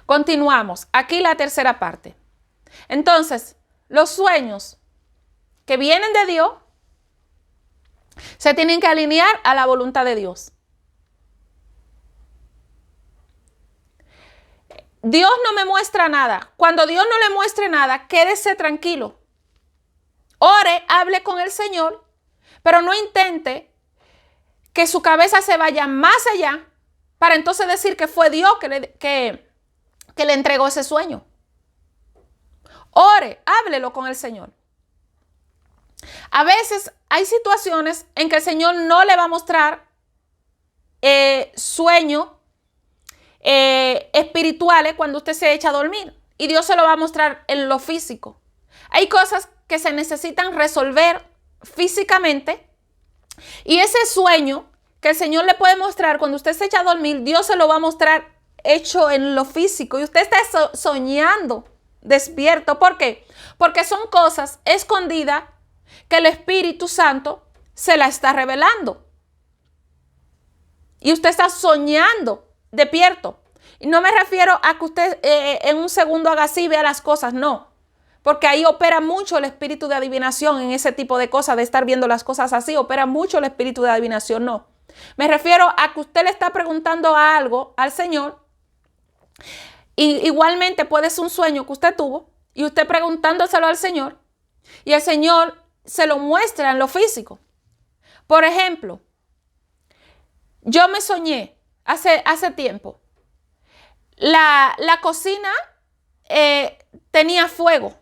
Continuamos. Aquí la tercera parte. Entonces, los sueños que vienen de Dios se tienen que alinear a la voluntad de Dios. Dios no me muestra nada. Cuando Dios no le muestre nada, quédese tranquilo. Ore, hable con el Señor, pero no intente que su cabeza se vaya más allá para entonces decir que fue Dios que le entregó ese sueño. Ore, háblelo con el Señor. A veces hay situaciones en que el Señor no le va a mostrar sueños espirituales cuando usted se echa a dormir. Y Dios se lo va a mostrar en lo físico. Hay cosas que se necesitan resolver físicamente. Y ese sueño que el Señor le puede mostrar cuando usted se echa a dormir, Dios se lo va a mostrar hecho en lo físico. Y usted está soñando despierto. ¿Por qué? Porque son cosas escondidas que el Espíritu Santo se la está revelando. Y usted está soñando despierto. Y no me refiero a que usted en un segundo haga así y vea las cosas, no. Porque ahí opera mucho el espíritu de adivinación en ese tipo de cosas, de estar viendo las cosas así, opera mucho el espíritu de adivinación, no. Me refiero a que usted le está preguntando algo al Señor y igualmente puede ser un sueño que usted tuvo y usted preguntándoselo al Señor y el Señor se lo muestra en lo físico. Por ejemplo, yo me soñé hace tiempo. La cocina tenía fuego.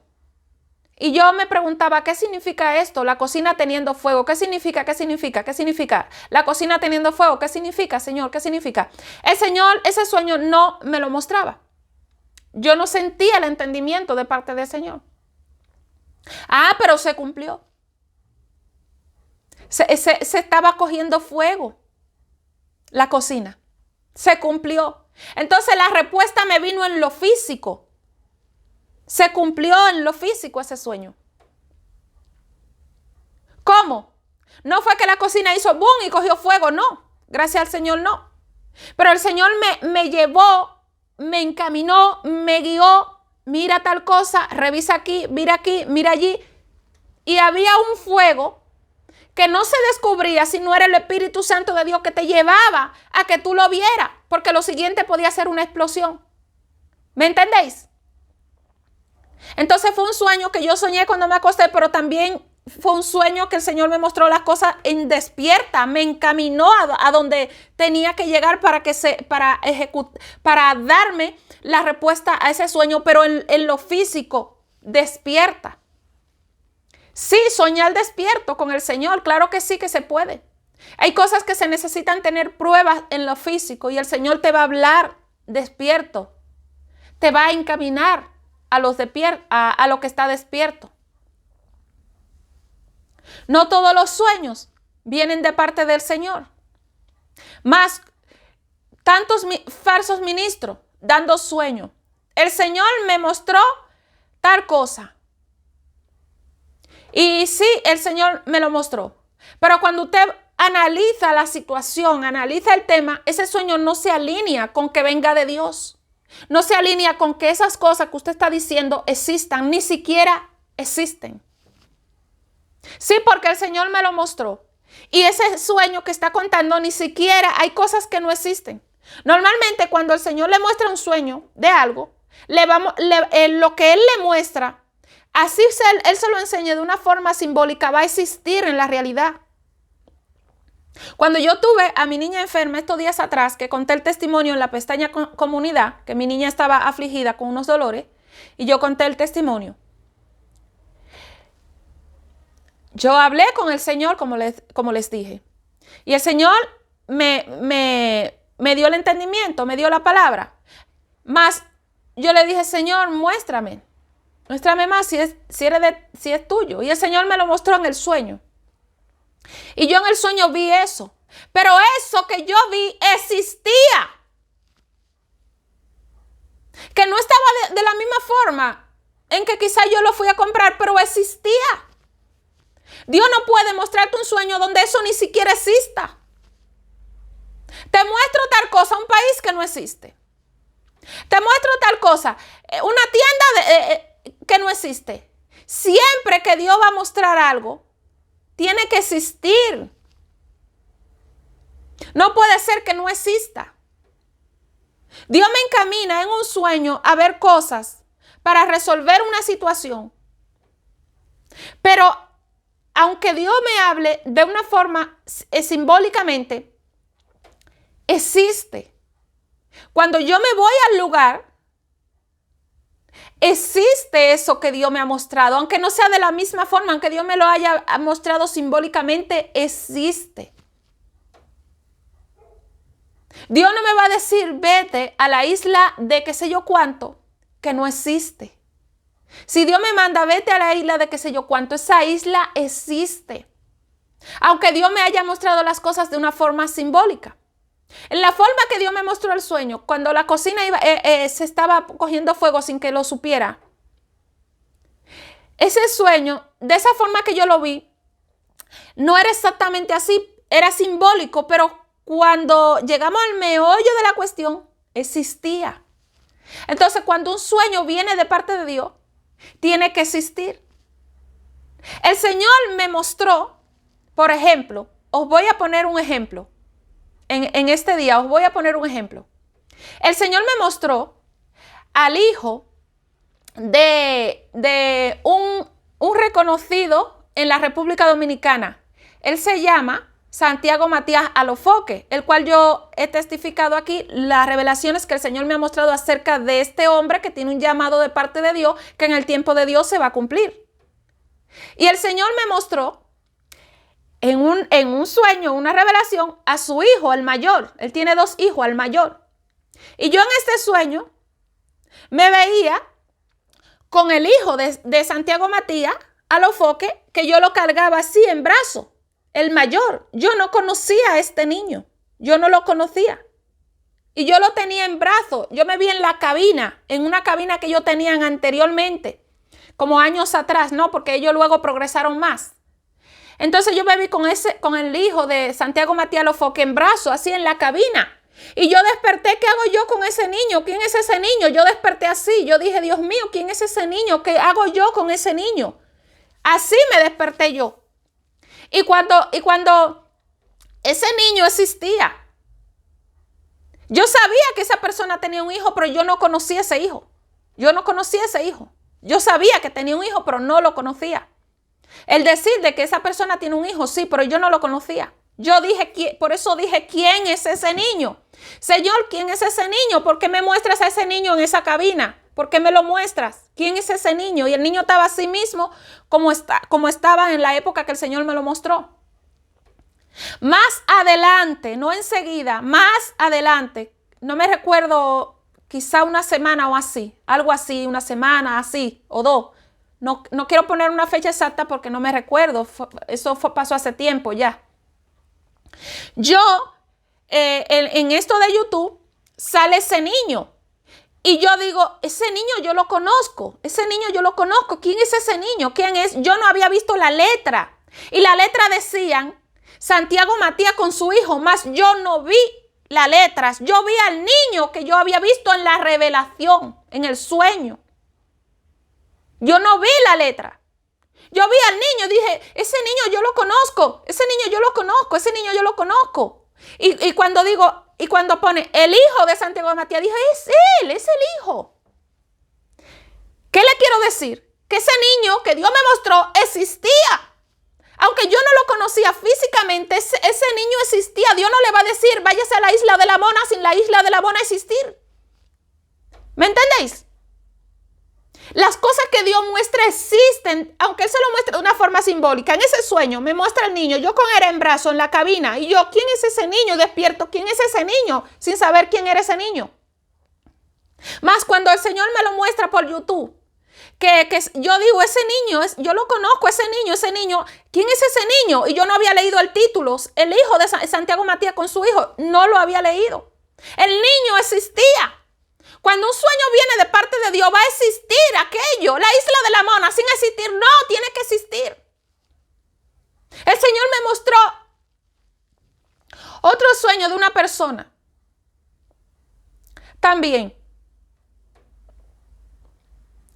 Y yo me preguntaba, ¿qué significa esto? La cocina teniendo fuego. ¿Qué significa? ¿Qué significa? ¿Qué significa? La cocina teniendo fuego. ¿Qué significa, Señor? ¿Qué significa? El Señor, ese sueño no me lo mostraba. Yo no sentía el entendimiento de parte del Señor. Ah, pero se cumplió. Se estaba cogiendo fuego la cocina. Se cumplió. Entonces la respuesta me vino en lo físico. Se cumplió en lo físico ese sueño. ¿Cómo? No fue que la cocina hizo boom y cogió fuego, no. Gracias al Señor, no. Pero el Señor me llevó, me encaminó, me guió. Mira tal cosa, revisa aquí, mira allí. Y había un fuego que no se descubría si no era el Espíritu Santo de Dios que te llevaba a que tú lo vieras. Porque lo siguiente podía ser una explosión. ¿Me entendéis? Entonces fue un sueño que yo soñé cuando me acosté, pero también fue un sueño que el Señor me mostró las cosas en despierta, me encaminó a donde tenía que llegar para darme la respuesta a ese sueño, pero en lo físico, despierta. Sí, soñar despierto con el Señor, claro que sí que se puede. Hay cosas que se necesitan tener pruebas en lo físico y el Señor te va a hablar despierto, te va a encaminar a lo que está despierto. No todos los sueños vienen de parte del Señor. Más tantos falsos ministros dando sueño. El Señor me mostró tal cosa. Y sí, el Señor me lo mostró. Pero cuando usted analiza la situación, analiza el tema, ese sueño no se alinea con que venga de Dios. No se alinea con que esas cosas que usted está diciendo existan, ni siquiera existen. Sí, porque el Señor me lo mostró. Y ese sueño que está contando, ni siquiera hay cosas que no existen. Normalmente cuando el Señor le muestra un sueño de algo, lo que Él le muestra, así Él se lo enseña de una forma simbólica, va a existir en la realidad. Cuando yo tuve a mi niña enferma estos días atrás, que conté el testimonio en la pestaña comunidad, que mi niña estaba afligida con unos dolores, y yo conté el testimonio. Yo hablé con el Señor, como les dije, y el Señor me dio el entendimiento, me dio la palabra. Más yo le dije, Señor, muéstrame más si es tuyo. Y el Señor me lo mostró en el sueño. Y yo en el sueño vi eso. Pero eso que yo vi existía. Que no estaba de la misma forma en que quizá yo lo fui a comprar, pero existía. Dios no puede mostrarte un sueño donde eso ni siquiera exista. Te muestro tal cosa, un país que no existe. Te muestro tal cosa, una tienda que no existe. Siempre que Dios va a mostrar algo, tiene que existir. No puede ser que no exista. Dios me encamina en un sueño a ver cosas para resolver una situación. Pero aunque Dios me hable de una forma simbólicamente, existe. Cuando yo me voy al lugar, existe eso que Dios me ha mostrado. Aunque no sea de la misma forma, aunque Dios me lo haya mostrado simbólicamente, existe. Dios no me va a decir, vete a la isla de qué sé yo cuánto, que no existe. Si Dios me manda, vete a la isla de qué sé yo cuánto, esa isla existe. Aunque Dios me haya mostrado las cosas de una forma simbólica. En la forma que Dios me mostró el sueño, cuando la cocina se estaba cogiendo fuego sin que lo supiera. Ese sueño, de esa forma que yo lo vi, no era exactamente así, era simbólico, pero cuando llegamos al meollo de la cuestión, existía. Entonces, cuando un sueño viene de parte de Dios, tiene que existir. El Señor me mostró, por ejemplo, os voy a poner un ejemplo. En este día os voy a poner un ejemplo. El Señor me mostró al hijo de un reconocido en la República Dominicana. Él se llama Santiago Matías Alofoque, el cual yo he testificado aquí las revelaciones que el Señor me ha mostrado acerca de este hombre que tiene un llamado de parte de Dios que en el tiempo de Dios se va a cumplir. Y el Señor me mostró en un sueño, una revelación, a su hijo, el mayor. Él tiene 2 hijos, el mayor. Y yo en este sueño me veía con el hijo de Santiago Matías Alofoque, que yo lo cargaba así en brazos. El mayor. Yo no conocía a este niño. Yo no lo conocía. Y yo lo tenía en brazos. Yo me vi en la cabina, en una cabina que yo tenía anteriormente, como años atrás, ¿no? Porque ellos luego progresaron más. Entonces yo me vi con el hijo de Santiago Matías Alofoque en brazos, así en la cabina. Y yo desperté, ¿qué hago yo con ese niño? ¿Quién es ese niño? Yo desperté así. Yo dije, Dios mío, ¿quién es ese niño? ¿Qué hago yo con ese niño? Así me desperté yo. Y cuando ese niño existía, yo sabía que esa persona tenía un hijo, pero yo no conocía ese hijo. Yo no conocía ese hijo. Yo sabía que tenía un hijo, pero no lo conocía. El decir de que esa persona tiene un hijo, sí, pero yo no lo conocía. Yo dije, por eso dije, ¿quién es ese niño? Señor, ¿quién es ese niño? ¿Por qué me muestras a ese niño en esa cabina? ¿Por qué me lo muestras? ¿Quién es ese niño? Y el niño estaba así mismo como estaba en la época que el Señor me lo mostró. Más adelante, no enseguida, más adelante, no me recuerdo, quizá una semana o así, algo así, una semana así o 2. No quiero poner una fecha exacta porque no me recuerdo, eso pasó hace tiempo ya. Yo, en esto de YouTube, sale ese niño. Y yo digo, ese niño yo lo conozco, ¿Quién es ese niño? ¿Quién es? Yo no había visto la letra. Y la letra decían, Santiago Matías con su hijo, más yo no vi las letras. Yo vi al niño que yo había visto en la revelación, en el sueño. Yo no vi la letra. Yo vi al niño, dije, ese niño yo lo conozco, Y cuando pone el hijo de Santiago Matías, dije, es el hijo. ¿Qué le quiero decir? Que ese niño que Dios me mostró existía. Aunque yo no lo conocía físicamente, ese niño existía. Dios no le va a decir, váyase a la isla de la Mona sin la isla de la Mona existir. ¿Me entendéis? Las cosas que Dios muestra existen, aunque Él se lo muestre de una forma simbólica. En ese sueño me muestra el niño, yo con él en brazo en la cabina, y yo, ¿quién es ese niño? Despierto, ¿quién es ese niño? Sin saber quién era ese niño. Más cuando el Señor me lo muestra por YouTube, que yo digo, ese niño, yo lo conozco, ese niño, ¿quién es ese niño? Y yo no había leído el título, el hijo de Santiago Matías con su hijo, no lo había leído. El niño existía. Cuando un sueño viene de parte de Dios, va a existir aquello. La isla de la Mona, sin existir, no, tiene que existir. El Señor me mostró otro sueño de una persona. También.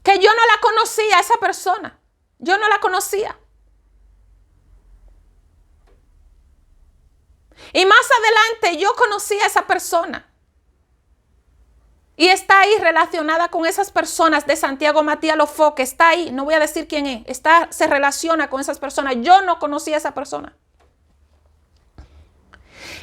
que yo no la conocía a esa persona. Yo no la conocía. Y más adelante yo conocí a esa persona. Y está ahí relacionada con esas personas de Santiago Matías Lofoque. Está ahí, no voy a decir quién es. Se relaciona con esas personas. Yo no conocía a esa persona.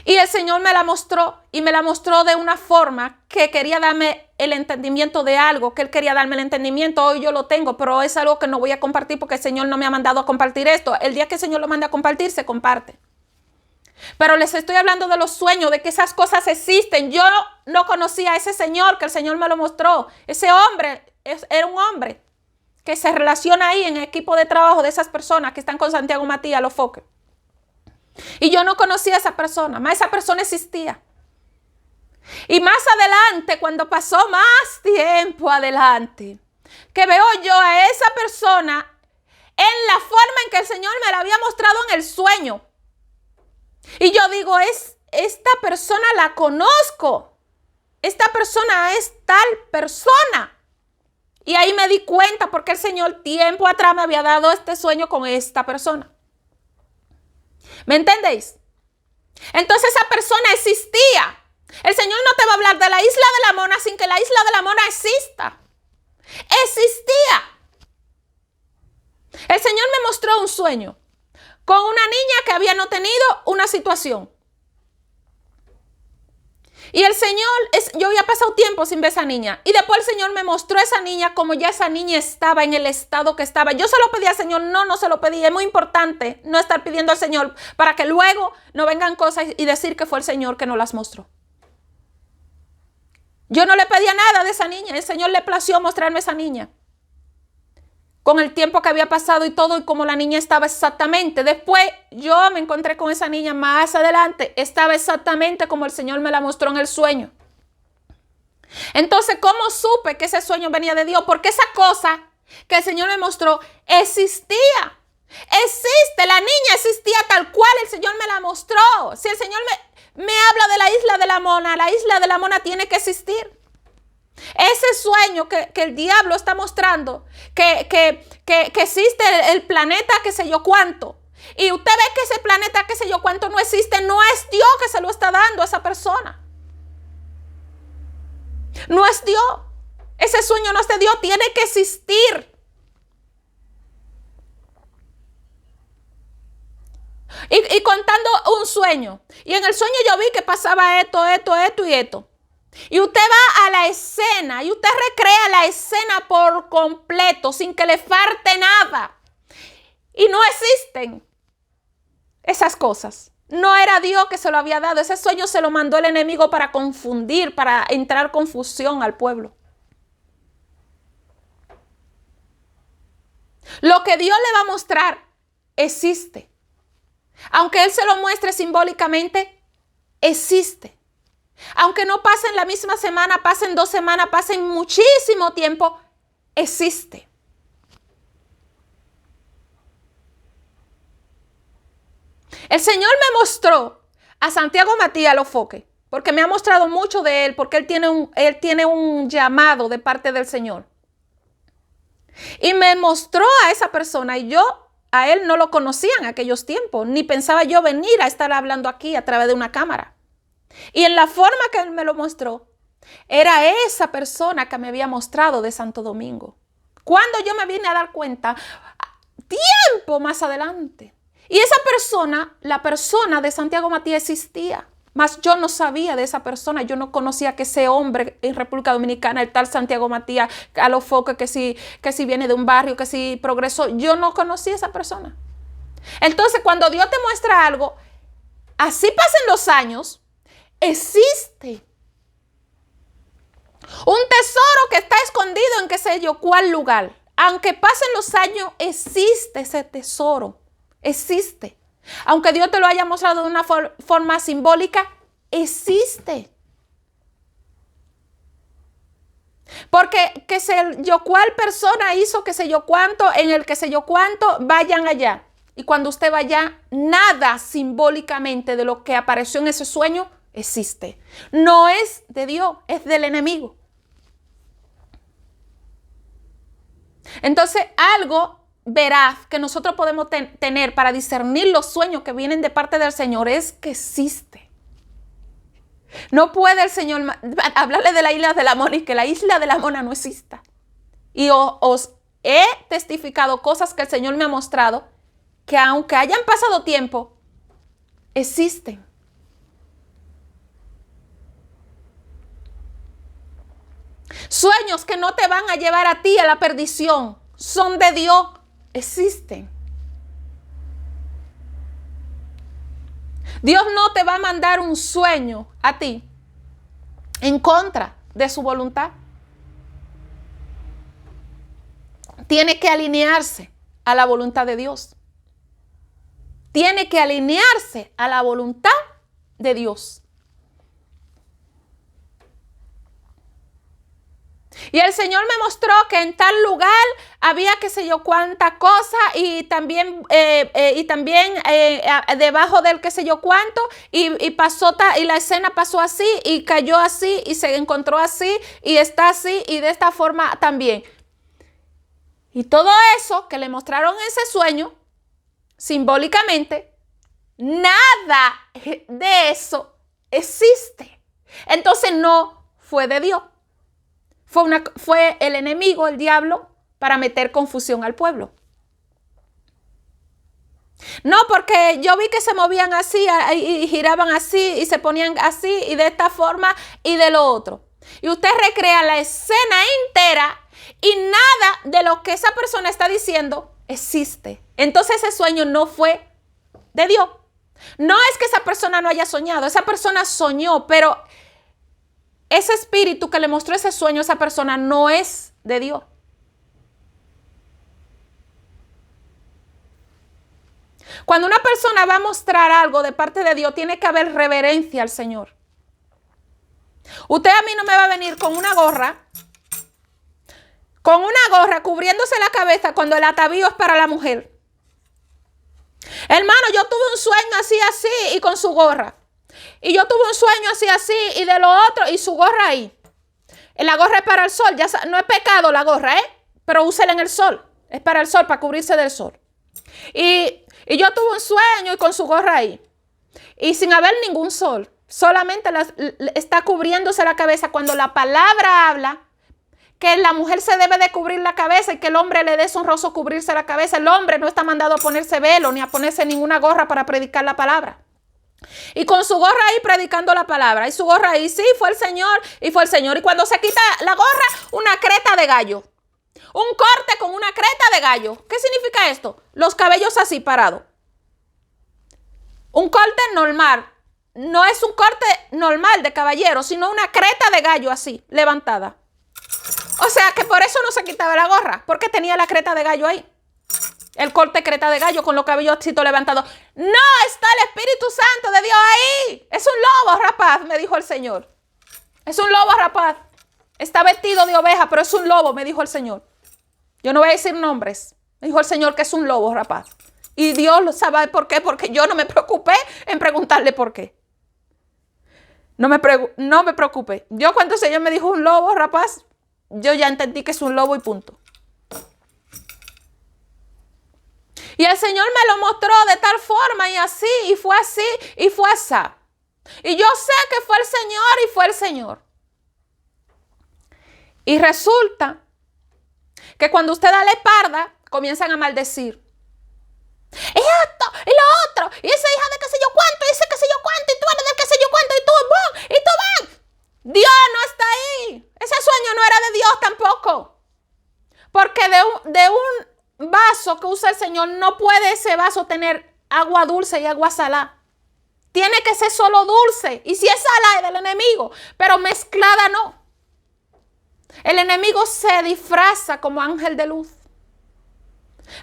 Y el Señor me la mostró, y me la mostró de una forma que quería darme el entendimiento de algo, que Él quería darme el entendimiento. Hoy yo lo tengo, pero es algo que no voy a compartir porque el Señor no me ha mandado a compartir esto. El día que el Señor lo mande a compartir, se comparte. Pero les estoy hablando de los sueños, de que esas cosas existen. Yo no conocía a ese señor que el Señor me lo mostró. Ese hombre era un hombre que se relaciona ahí en el equipo de trabajo de esas personas que están con Santiago Matías Lofoque. Y yo no conocía a esa persona, más esa persona existía. Y más adelante, cuando pasó más tiempo adelante, que veo yo a esa persona en la forma en que el Señor me la había mostrado en el sueño. Y yo digo, esta persona la conozco. Esta persona es tal persona. Y ahí me di cuenta porque el Señor tiempo atrás me había dado este sueño con esta persona. ¿Me entendéis? Entonces esa persona existía. El Señor no te va a hablar de la isla de la Mona sin que la isla de la Mona exista. Existía. El Señor me mostró un sueño con una niña que había no tenido una situación. Y el Señor, yo había pasado tiempo sin ver a esa niña. Y después el Señor me mostró a esa niña como ya esa niña estaba en el estado que estaba. Yo se lo pedí al Señor, no se lo pedí. Es muy importante no estar pidiendo al Señor para que luego no vengan cosas y decir que fue el Señor que nos las mostró. Yo no le pedía nada de esa niña. El Señor le plació mostrarme a esa niña. Con el tiempo que había pasado y todo, y como la niña estaba exactamente. Después yo me encontré con esa niña más adelante. Estaba exactamente como el Señor me la mostró en el sueño. Entonces, ¿cómo supe que ese sueño venía de Dios? Porque esa cosa que el Señor me mostró existía. Existe, la niña existía tal cual el Señor me la mostró. Si el Señor me habla de la isla de la Mona tiene que existir. Ese sueño que el diablo está mostrando, que existe el planeta que sé yo cuánto, y usted ve que ese planeta que sé yo cuánto no existe, no es Dios que se lo está dando a esa persona. No es Dios. Ese sueño no es de Dios, tiene que existir. Y contando un sueño, y en el sueño yo vi que pasaba esto y esto. Y usted va a la escena y usted recrea la escena por completo sin que le falte nada. Y no existen esas cosas. No era Dios que se lo había dado. Ese sueño se lo mandó el enemigo para confundir, para entrar confusión al pueblo. Lo que Dios le va a mostrar existe. Aunque Él se lo muestre simbólicamente, existe. Aunque no pasen la misma semana, pasen 2 semanas, pasen muchísimo tiempo, existe. El Señor me mostró a Santiago Matías Lofoque, porque me ha mostrado mucho de él, porque él tiene un llamado de parte del Señor. Y me mostró a esa persona y a él no lo conocía en aquellos tiempos, ni pensaba yo venir a estar hablando aquí a través de una cámara. Y en la forma que él me lo mostró, era esa persona que me había mostrado de Santo Domingo. Cuando yo me vine a dar cuenta, tiempo más adelante. Y esa persona, la persona de Santiago Matías existía. Mas yo no sabía de esa persona, yo no conocía que ese hombre en República Dominicana, el tal Santiago Matías Lofoque, que si viene de un barrio, que si progresó, yo no conocía a esa persona. Entonces, cuando Dios te muestra algo, así pasen los años, existe un tesoro que está escondido en qué sé yo cuál lugar. Aunque pasen los años, existe ese tesoro. Existe. Aunque Dios te lo haya mostrado de una forma simbólica, existe. Porque que sé yo cuál persona hizo que sé yo cuánto, en el que sé yo cuánto, vayan allá. Y cuando usted vaya, nada simbólicamente de lo que apareció en ese sueño existe. No es de Dios, es del enemigo. Entonces, algo veraz que nosotros podemos tener para discernir los sueños que vienen de parte del Señor es que existe. No puede el Señor hablarle de la isla de la mona y que la isla de la mona no exista. Y os he testificado cosas que el Señor me ha mostrado que aunque hayan pasado tiempo, existen. Sueños que no te van a llevar a ti a la perdición, son de Dios, existen. Dios no te va a mandar un sueño a ti en contra de su voluntad. Tiene que alinearse a la voluntad de Dios. Tiene que alinearse a la voluntad de Dios. Y el Señor me mostró que en tal lugar había qué sé yo cuánta cosa y también debajo del qué sé yo cuánto y pasó y la escena pasó así y cayó así y se encontró así y está así y de esta forma también. Y todo eso que le mostraron en ese sueño, simbólicamente, nada de eso existe. Entonces no fue de Dios. Fue el enemigo, el diablo, para meter confusión al pueblo. No, porque yo vi que se movían así y giraban así y se ponían así y de esta forma y de lo otro. Y usted recrea la escena entera y nada de lo que esa persona está diciendo existe. Entonces ese sueño no fue de Dios. No es que esa persona no haya soñado, esa persona soñó, pero ese espíritu que le mostró ese sueño a esa persona no es de Dios. Cuando una persona va a mostrar algo de parte de Dios, tiene que haber reverencia al Señor. Usted a mí no me va a venir con una gorra cubriéndose la cabeza cuando el atavío es para la mujer. Hermano, yo tuve un sueño así y con su gorra. Y yo tuve un sueño así y de lo otro y su gorra ahí. La gorra es para el sol, ya no es pecado la gorra, pero úsela en el sol. Es para el sol, para cubrirse del sol. Y yo tuve un sueño y con su gorra ahí. Y sin haber ningún sol. Solamente está cubriéndose la cabeza cuando la palabra habla que la mujer se debe de cubrir la cabeza y que el hombre le dé deshonroso cubrirse la cabeza. El hombre no está mandado a ponerse velo ni a ponerse ninguna gorra para predicar la palabra. Y con su gorra ahí predicando la palabra. Y su gorra ahí, sí, fue el Señor. Y fue el Señor. Y cuando se quita la gorra, una creta de gallo. Un corte con una creta de gallo. ¿Qué significa esto? Los cabellos así parados. Un corte normal. No es un corte normal de caballero, sino una creta de gallo así, levantada. O sea que por eso no se quitaba la gorra. Porque tenía la creta de gallo ahí. El corte creta de gallo con los cabellos así levantados. No está el Espíritu Santo de Dios ahí. Es un lobo rapaz, me dijo el Señor. Es un lobo rapaz. Está vestido de oveja, pero es un lobo, me dijo el Señor. Yo no voy a decir nombres. Me dijo el Señor que es un lobo rapaz. Y Dios lo sabe por qué, porque yo no me preocupé en preguntarle por qué. No me preocupé. Yo cuando el Señor me dijo un lobo rapaz, yo ya entendí que es un lobo y punto. Y el Señor me lo mostró de tal forma y así, y fue así, y fue así. Y yo sé que fue el Señor y fue el Señor. Y resulta que cuando usted da la espalda, comienzan a maldecir. Y esto, y lo otro, y esa hija de qué sé yo cuánto, y ese qué sé yo cuánto, y tú eres de qué sé yo cuánto, y tú, ¡bum! Y tú ven. Dios no está ahí. Ese sueño no era de Dios tampoco. Porque de un vaso que usa el Señor, no puede ese vaso tener agua dulce y agua salada. Tiene que ser solo dulce. Y si es salada es del enemigo, pero mezclada no. El enemigo se disfraza como ángel de luz.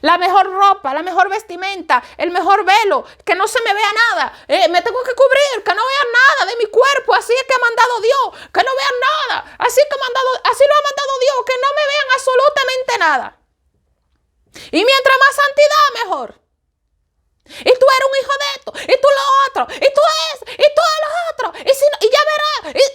La mejor ropa, la mejor vestimenta, el mejor velo, que no se me vea nada. Me tengo que cubrir, que no vean nada de mi cuerpo. Así es que ha mandado Dios, que no vean nada. Así lo ha mandado Dios, que no me vean absolutamente nada. Y mientras más santidad, mejor. Y tú eres un hijo de esto, y tú lo otro, y tú lo otro, y ya verás.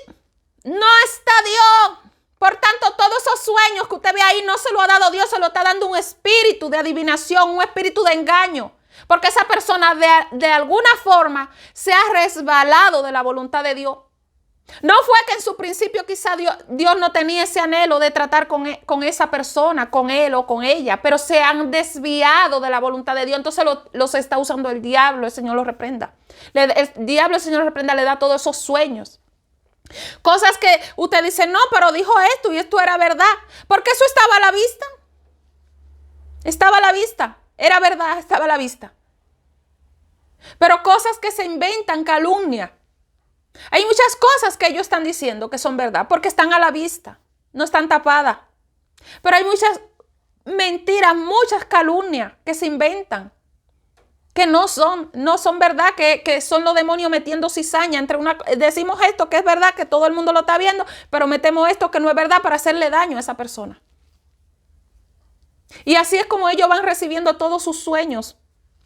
No está Dios. Por tanto, todos esos sueños que usted ve ahí no se lo ha dado Dios, se lo está dando un espíritu de adivinación, un espíritu de engaño. Porque esa persona de alguna forma se ha resbalado de la voluntad de Dios. No fue que en su principio quizá Dios no tenía ese anhelo de tratar con esa persona, con él o con ella, pero se han desviado de la voluntad de Dios. Entonces los está usando el diablo, el Señor los reprenda. El diablo, el Señor los reprenda, le da todos esos sueños. Cosas que usted dice, no, pero dijo esto y esto era verdad. Porque eso estaba a la vista. Estaba a la vista. Era verdad, estaba a la vista. Pero cosas que se inventan, calumnia. Hay muchas cosas que ellos están diciendo que son verdad porque están a la vista, no están tapadas. Pero hay muchas mentiras, muchas calumnias que se inventan, que no son verdad, que son los demonios metiendo cizaña entre decimos esto que es verdad, que todo el mundo lo está viendo, pero metemos esto que no es verdad para hacerle daño a esa persona. Y así es como ellos van recibiendo todos sus sueños,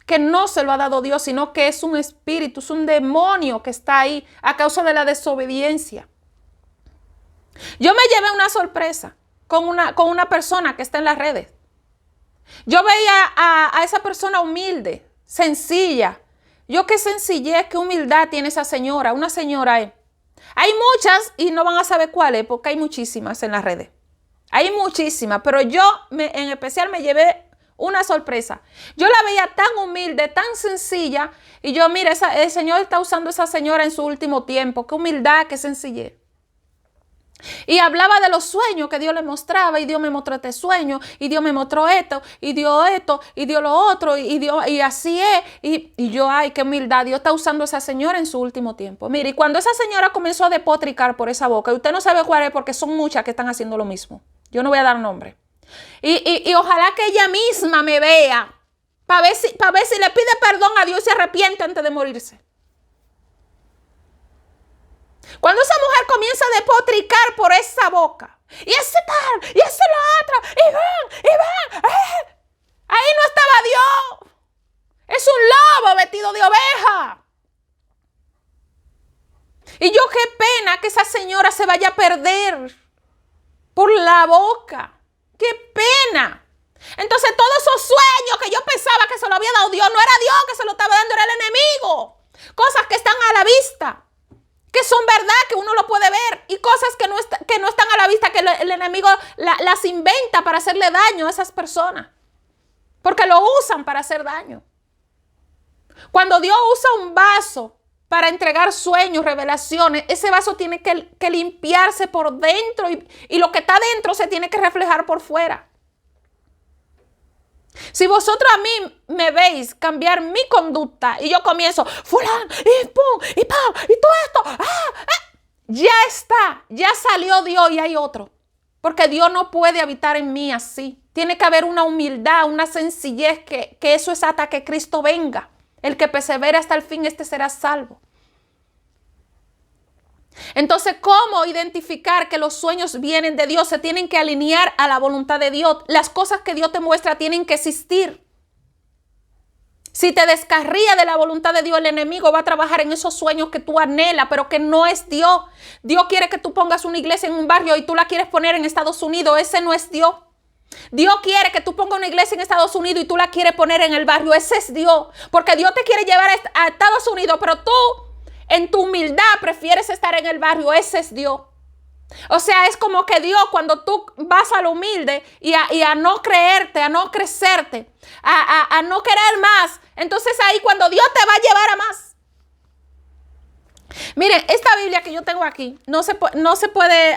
que no se lo ha dado Dios, sino que es un espíritu, es un demonio que está ahí a causa de la desobediencia. Yo me llevé una sorpresa con una persona que está en las redes. Yo veía a esa persona humilde, sencilla. Yo qué sencillez, qué humildad tiene esa señora, una señora. Hay muchas y no van a saber cuáles porque hay muchísimas en las redes. Hay muchísimas, pero yo en especial me llevé una sorpresa. Yo la veía tan humilde, tan sencilla. Y yo, mira, el Señor está usando a esa señora en su último tiempo. Qué humildad, qué sencillez. Y hablaba de los sueños que Dios le mostraba. Y Dios me mostró este sueño. Y Dios me mostró esto. Y dio esto. Y dio lo otro. Y así es. Y yo, ay, qué humildad. Dios está usando a esa señora en su último tiempo. Mire, y cuando esa señora comenzó a despotricar por esa boca. Y usted no sabe cuál es porque son muchas que están haciendo lo mismo. Yo no voy a dar nombre. Y ojalá que ella misma me vea para ver si le pide perdón a Dios y se arrepiente antes de morirse. Cuando esa mujer comienza a despotricar por esa boca, y ese tal, y ese lo otro, y van, ahí no estaba Dios. Es un lobo vestido de oveja. Y yo qué pena que esa señora se vaya a perder por la boca. ¡Qué pena! Entonces todos esos sueños que yo pensaba que se lo había dado Dios, no era Dios que se lo estaba dando, era el enemigo. Cosas que están a la vista, que son verdad, que uno lo puede ver. Y cosas que no están a la vista, que el enemigo las inventa para hacerle daño a esas personas. Porque lo usan para hacer daño. Cuando Dios usa un vaso para entregar sueños, revelaciones, ese vaso tiene que limpiarse por dentro y lo que está dentro se tiene que reflejar por fuera. Si vosotros a mí me veis cambiar mi conducta y yo comienzo, fulano, y pum, y pam, y todo esto, ya está, ya salió Dios y hay otro. Porque Dios no puede habitar en mí así. Tiene que haber una humildad, una sencillez, que eso es hasta que Cristo venga. El que persevera hasta el fin, este será salvo. Entonces, ¿cómo identificar que los sueños vienen de Dios? Se tienen que alinear a la voluntad de Dios. Las cosas que Dios te muestra tienen que existir. Si te descarría de la voluntad de Dios, el enemigo va a trabajar en esos sueños que tú anhelas, pero que no es Dios. Dios quiere que tú pongas una iglesia en un barrio y tú la quieres poner en Estados Unidos. Ese no es Dios. Dios quiere que tú pongas una iglesia en Estados Unidos y tú la quieres poner en el barrio. Ese es Dios. Porque Dios te quiere llevar a Estados Unidos, pero tú en tu humildad prefieres estar en el barrio. Ese es Dios. O sea, es como que Dios, cuando tú vas a lo humilde y a no creerte, a no crecerte, a no querer más, entonces ahí cuando Dios te va a llevar a más. Miren, esta Biblia que yo tengo aquí no se puede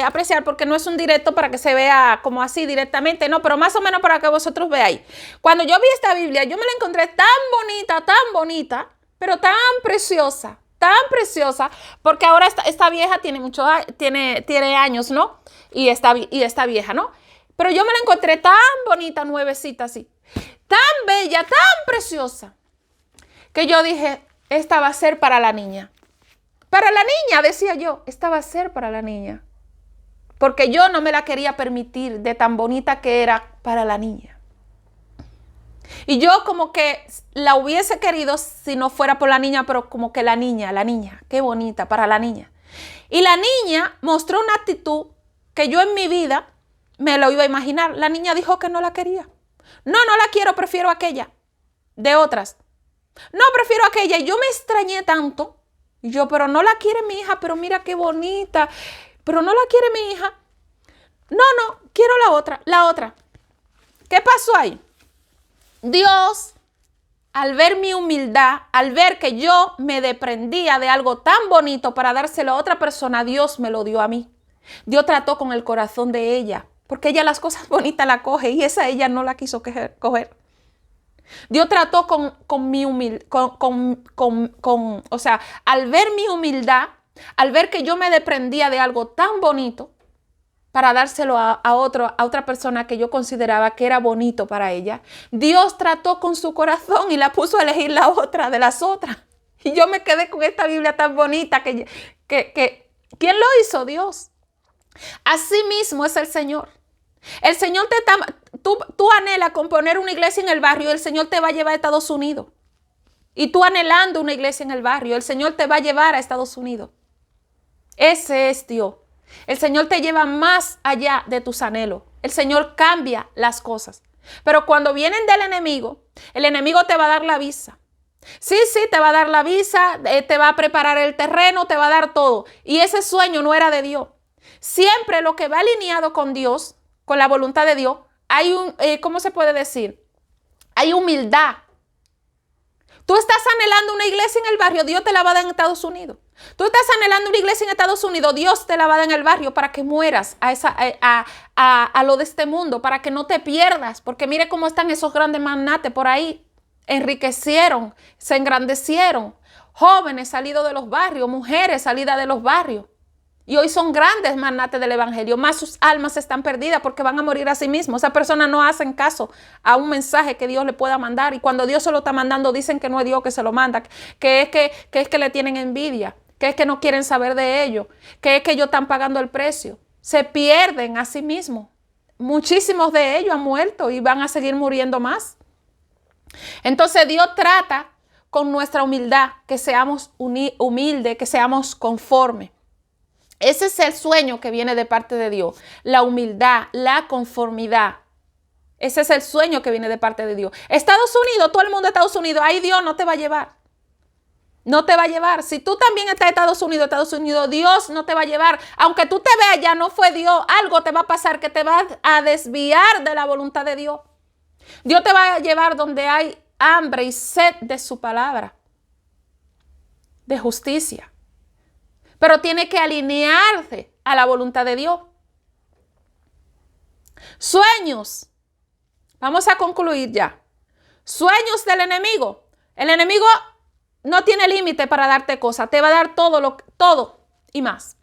apreciar porque no es un directo para que se vea como así directamente, no, pero más o menos para que vosotros veáis. Cuando yo vi esta Biblia, yo me la encontré tan bonita, pero tan preciosa, porque ahora esta vieja tiene años, ¿no? Y esta vieja, ¿no? Pero yo me la encontré tan bonita, nuevecita así, tan bella, tan preciosa, que yo dije, esta va a ser para la niña. Para la niña, decía yo, esta va a ser para la niña. Porque yo no me la quería permitir de tan bonita que era para la niña. Y yo como que la hubiese querido si no fuera por la niña, pero como que la niña, qué bonita para la niña. Y la niña mostró una actitud que yo en mi vida me lo iba a imaginar. La niña dijo que no la quería. No, no la quiero, prefiero aquella. De otras. No, prefiero aquella. Y yo me extrañé tanto. Y yo, pero no la quiere mi hija, pero mira qué bonita. Pero no la quiere mi hija. No, no, quiero la otra, la otra. ¿Qué pasó ahí? Dios, al ver mi humildad, al ver que yo me desprendía de algo tan bonito para dárselo a otra persona, Dios me lo dio a mí. Dios trató con el corazón de ella, porque ella las cosas bonitas la coge y esa ella no la quiso coger. Dios trató con mi humildad, o sea, al ver mi humildad, al ver que yo me desprendía de algo tan bonito para dárselo a otra persona que yo consideraba que era bonito para ella, Dios trató con su corazón y la puso a elegir la otra de las otras. Y yo me quedé con esta Biblia tan bonita que ¿quién lo hizo? Dios. Así mismo es el Señor. El Señor tú anhelas con poner una iglesia en el barrio, el Señor te va a llevar a Estados Unidos. Y tú anhelando una iglesia en el barrio, el Señor te va a llevar a Estados Unidos. Ese es Dios. El Señor te lleva más allá de tus anhelos. El Señor cambia las cosas. Pero cuando vienen del enemigo, el enemigo te va a dar la visa. Sí, te va a dar la visa, te va a preparar el terreno, te va a dar todo. Y ese sueño no era de Dios. Siempre lo que va alineado con Dios, con la voluntad de Dios, hay ¿cómo se puede decir? Hay humildad. Tú estás anhelando una iglesia en el barrio, Dios te la va a dar en Estados Unidos. Tú estás anhelando una iglesia en Estados Unidos, Dios te la va a dar en el barrio para que mueras a lo de este mundo, para que no te pierdas. Porque mire cómo están esos grandes magnates por ahí. Enriquecieron, se engrandecieron. Jóvenes salidos de los barrios, mujeres salidas de los barrios. Y hoy son grandes magnates del evangelio, más sus almas están perdidas porque van a morir a sí mismos. Esas personas no hacen caso a un mensaje que Dios le pueda mandar. Y cuando Dios se lo está mandando, dicen que no es Dios que se lo manda, que es que le tienen envidia, que es que no quieren saber de ellos, que es que ellos están pagando el precio. Se pierden a sí mismos. Muchísimos de ellos han muerto y van a seguir muriendo más. Entonces Dios trata con nuestra humildad, que seamos humildes, que seamos conformes. Ese es el sueño que viene de parte de Dios. La humildad, la conformidad. Ese es el sueño que viene de parte de Dios. Estados Unidos, todo el mundo de Estados Unidos, ahí Dios no te va a llevar. No te va a llevar. Si tú también estás en Estados Unidos, Dios no te va a llevar. Aunque tú te veas, ya no fue Dios. Algo te va a pasar que te va a desviar de la voluntad de Dios. Dios te va a llevar donde hay hambre y sed de su palabra. De justicia. Pero tiene que alinearse a la voluntad de Dios. Sueños. Vamos a concluir ya. Sueños del enemigo. El enemigo no tiene límite para darte cosas. Te va a dar todo y más.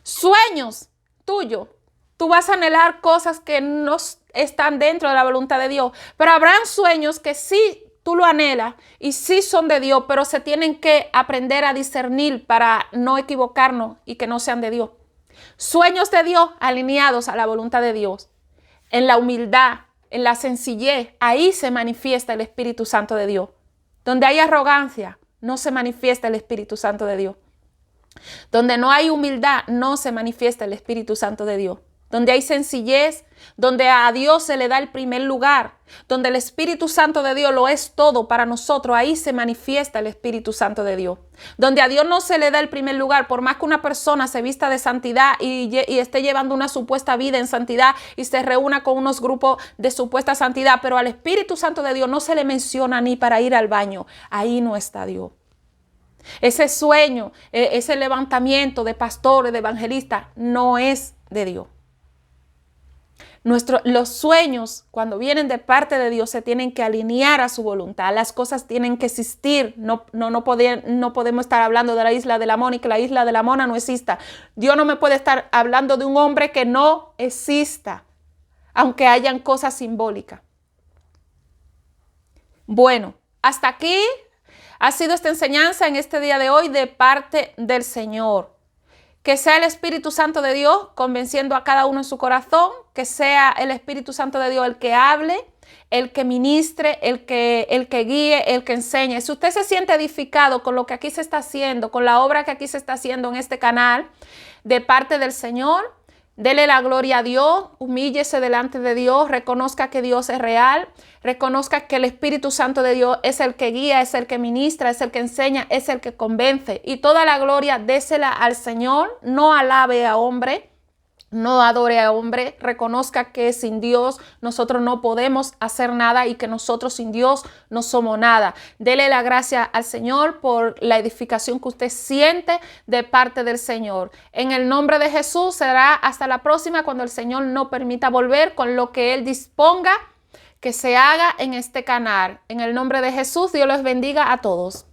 Sueños tuyos. Tú vas a anhelar cosas que no están dentro de la voluntad de Dios. Pero habrán sueños que sí tú lo anhelas y sí son de Dios, pero se tienen que aprender a discernir para no equivocarnos y que no sean de Dios. Sueños de Dios alineados a la voluntad de Dios. En la humildad, en la sencillez, ahí se manifiesta el Espíritu Santo de Dios. Donde hay arrogancia, no se manifiesta el Espíritu Santo de Dios. Donde no hay humildad, no se manifiesta el Espíritu Santo de Dios. Donde hay sencillez, donde a Dios se le da el primer lugar, donde el Espíritu Santo de Dios lo es todo para nosotros, ahí se manifiesta el Espíritu Santo de Dios. Donde a Dios no se le da el primer lugar, por más que una persona se vista de santidad y esté llevando una supuesta vida en santidad y se reúna con unos grupos de supuesta santidad, pero al Espíritu Santo de Dios no se le menciona ni para ir al baño, ahí no está Dios. Ese sueño, ese levantamiento de pastores, de evangelistas, no es de Dios. Los sueños, cuando vienen de parte de Dios, se tienen que alinear a su voluntad. Las cosas tienen que existir. No podemos estar hablando de la isla de la Mona y que la isla de la Mona no exista. Dios no me puede estar hablando de un hombre que no exista, aunque hayan cosas simbólicas. Bueno, hasta aquí ha sido esta enseñanza en este día de hoy de parte del Señor. Que sea el Espíritu Santo de Dios convenciendo a cada uno en su corazón, que sea el Espíritu Santo de Dios el que hable, el que ministre, el que guíe, el que enseñe. Si usted se siente edificado con lo que aquí se está haciendo, con la obra que aquí se está haciendo en este canal de parte del Señor, Dele la gloria a Dios, humíllese delante de Dios, reconozca que Dios es real, reconozca que el Espíritu Santo de Dios es el que guía, es el que ministra, es el que enseña, es el que convence. Y toda la gloria désela al Señor, no alabe a hombre. No adore a hombre, reconozca que sin Dios nosotros no podemos hacer nada y que nosotros sin Dios no somos nada. Dele la gracia al Señor por la edificación que usted siente de parte del Señor. En el nombre de Jesús será hasta la próxima cuando el Señor no permita volver con lo que Él disponga que se haga en este canal. En el nombre de Jesús, Dios los bendiga a todos.